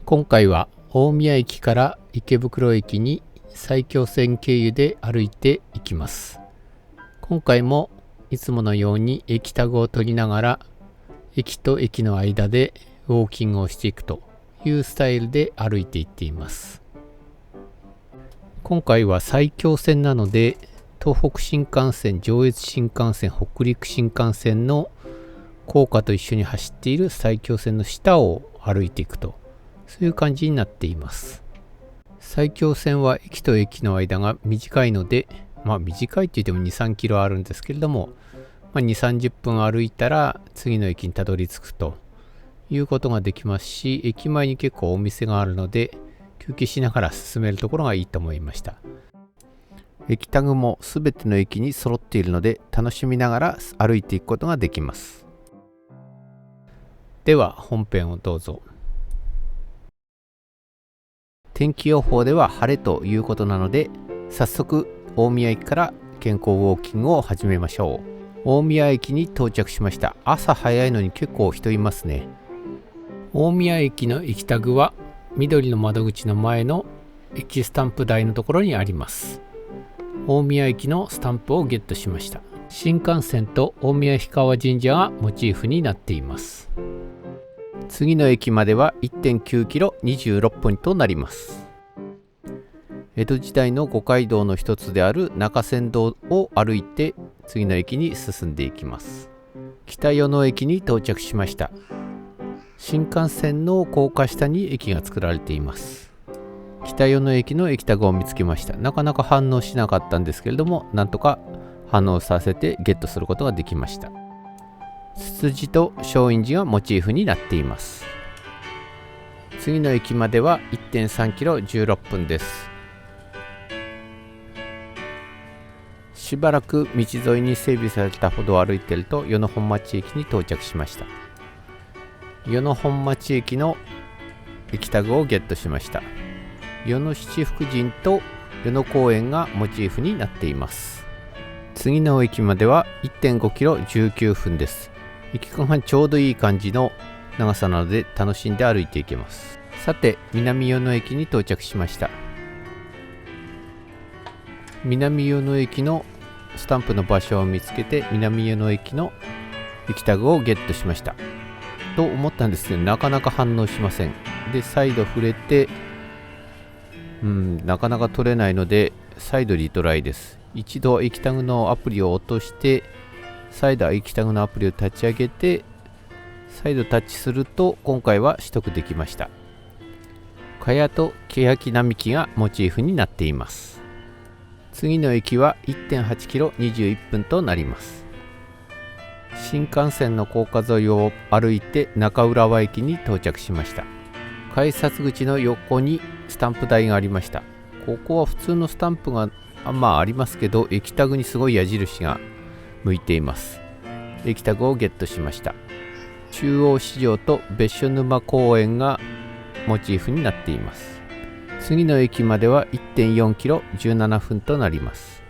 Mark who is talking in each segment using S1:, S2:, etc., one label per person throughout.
S1: 今回は大宮駅から池袋駅に埼京線経由で歩いていきます。今回もいつものように駅タグを取りながら駅と駅の間でウォーキングをしていくというスタイルで歩いていっています。今回は埼京線なので東北新幹線、上越新幹線、北陸新幹線の高架と一緒に走っている埼京線の下を歩いていくと、そういう感じになっています。埼京線は駅と駅の間が短いので、短いって言っても 2,3 キロあるんですけれども、2、30分歩いたら次の駅にたどり着くということができますし、駅前に結構お店があるので休憩しながら進めるところがいいと思いました。駅タグもすべての駅に揃っているので楽しみながら歩いていくことができます。では本編をどうぞ。天気予報では晴れということなので、早速大宮駅から健康ウォーキングを始めましょう。大宮駅に到着しました。朝早いのに結構人いますね。大宮駅の駅タグは緑の窓口の前の駅スタンプ台のところにあります。大宮駅のスタンプをゲットしました。新幹線と大宮氷川神社がモチーフになっています。次の駅までは 1.9 キロ26分となります。江戸時代の五街道の一つである中山道を歩いて次の駅に進んでいきます。北与野駅に到着しました。新幹線の高架下に駅が作られています。北与野駅の駅タグを見つけました。なかなか反応しなかったんですけれども、なんとか反応させてゲットすることができました。ツツジと松陰寺がモチーフになっています。次の駅までは 1.3 キロ16分です。しばらく道沿いに整備された歩道を歩いていると与野本町駅に到着しました。与野本町駅の駅タグをゲットしました。与野七福神と与野公園がモチーフになっています。次の駅までは 1.5 キロ19分です。駅間がちょうどいい感じの長さなので楽しんで歩いていけます。さて、南与野駅に到着しました。南与野駅のスタンプの場所を見つけて南与野駅の駅タグをゲットしましたと思ったんですけど、なかなか反応しません。で、再度触れてなかなか取れないので再度リトライです。一度駅タグのアプリを落として再度駅タグのアプリを立ち上げて再度タッチすると今回は取得できました。茅と欅並木がモチーフになっています。次の駅は 1.8 キロ21分となります。新幹線の高架沿いを歩いて中浦和駅に到着しました。改札口の横にスタンプ台がありました。ここは普通のスタンプがありますけど、駅タグにすごい矢印が向いています。駅タグをゲットしました。中央市場と別所沼公園がモチーフになっています。次の駅までは 1.4 キロ17分となります。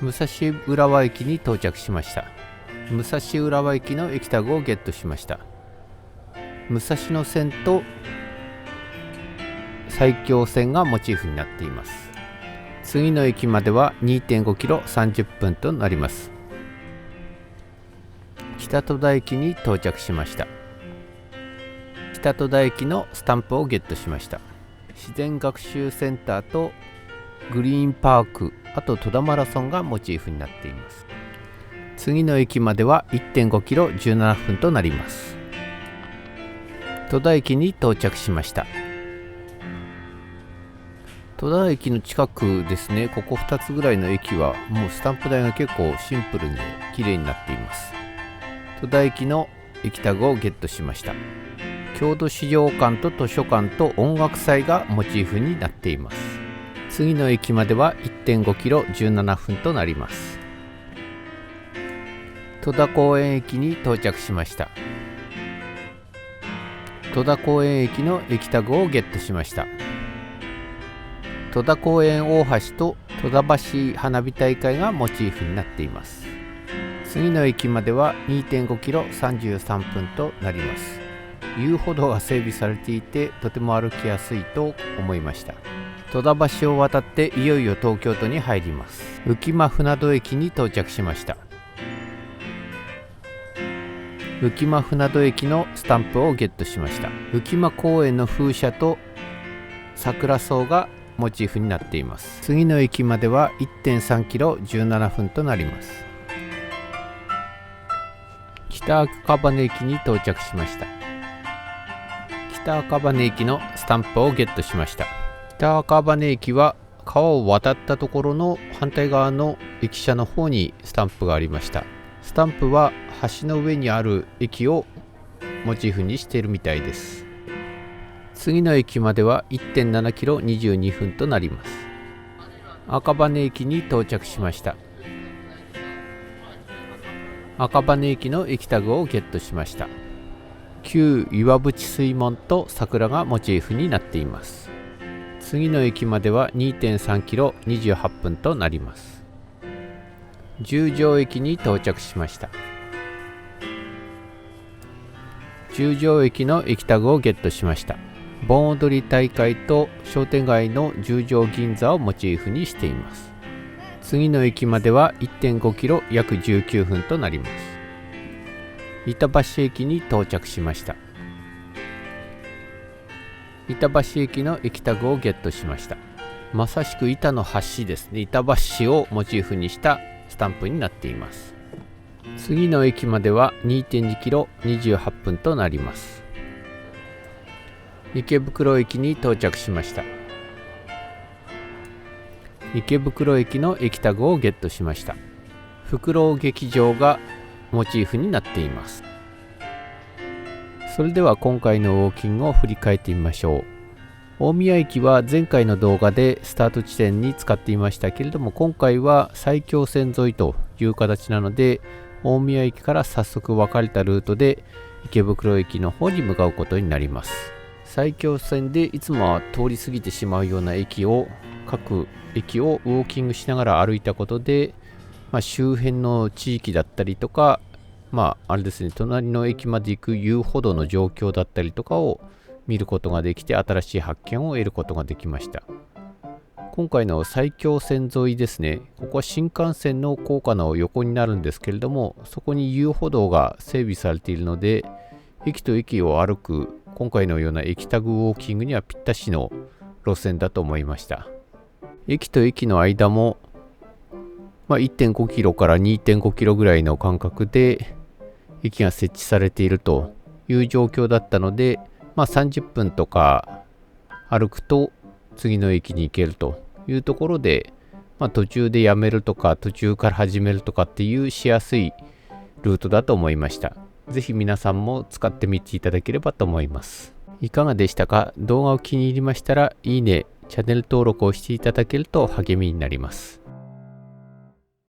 S1: 武蔵浦和駅に到着しました。武蔵浦和駅の駅タグをゲットしました。武蔵野線と埼京線がモチーフになっています。次の駅までは 2.5 キロ30分となります。北戸田駅に到着しました。北戸田駅のスタンプをゲットしました。自然学習センターとグリーンパーク、あと戸田マラソンがモチーフになっています。次の駅までは 1.5 キロ17分となります。戸田駅に到着しました。戸田駅の近くですね。ここ2つぐらいの駅はもうスタンプ台が結構シンプルに綺麗になっています。戸田駅の駅タグをゲットしました。郷土資料館と図書館と音楽祭がモチーフになっています。次の駅までは 1.5 キロ17分となります。戸田公園駅に到着しました。戸田公園駅の駅タグをゲットしました。戸田公園大橋と戸田橋花火大会がモチーフになっています。次の駅までは 2.5 キロ33分となります。遊歩道が整備されていてとても歩きやすいと思いました。戸田橋を渡っていよいよ東京都に入ります。浮間船戸駅に到着しました。浮間船戸駅のスタンプをゲットしました。浮間公園の風車と桜草がモチーフになっています。次の駅までは 1.3 キロ17分となります。北赤羽駅に到着しました。北赤羽駅のスタンプをゲットしました。北赤羽駅は川を渡ったところの反対側の駅舎の方にスタンプがありました。スタンプは橋の上にある駅をモチーフにしているみたいです。次の駅までは 1.7 キロ22分となります。赤羽駅に到着しました。赤羽駅の駅タグをゲットしました。旧岩淵水門と桜がモチーフになっています。次の駅までは 2.3 キロ28分となります。十条駅に到着しました。十条駅の駅タグをゲットしました。盆踊り大会と商店街の十条銀座をモチーフにしています。次の駅までは 1.5 キロ約19分となります。板橋駅に到着しました。板橋駅の駅タグをゲットしました。まさしく板の橋ですね。板橋をモチーフにしたスタンプになっています。次の駅までは 2.2 キロ28分となります。池袋駅に到着しました。池袋駅の駅タグをゲットしました。フクロウ劇場がモチーフになっています。それでは今回のウォーキングを振り返ってみましょう。大宮駅は前回の動画でスタート地点に使っていましたけれども、今回は埼京線沿いという形なので、大宮駅から早速分かれたルートで池袋駅の方に向かうことになります。埼京線でいつもは通り過ぎてしまうような各駅をウォーキングしながら歩いたことで、周辺の地域だったりとか、あれですね、隣の駅まで行く遊歩道の状況だったりとかを見ることができて、新しい発見を得ることができました。今回の埼京線沿いですね、ここは新幹線の高架の横になるんですけれども、そこに遊歩道が整備されているので、駅と駅を歩く今回のような駅タグウォーキングにはぴったしの路線だと思いました。駅と駅の間も、1.5 キロから 2.5 キロぐらいの間隔で駅が設置されているという状況だったので、30分とか歩くと次の駅に行けるというところで、途中でやめるとか途中から始めるとかっていうしやすいルートだと思いました。ぜひ皆さんも使ってみていただければと思います。いかがでしたか？動画を気に入りましたらいいね、チャンネル登録をしていただけると励みになります。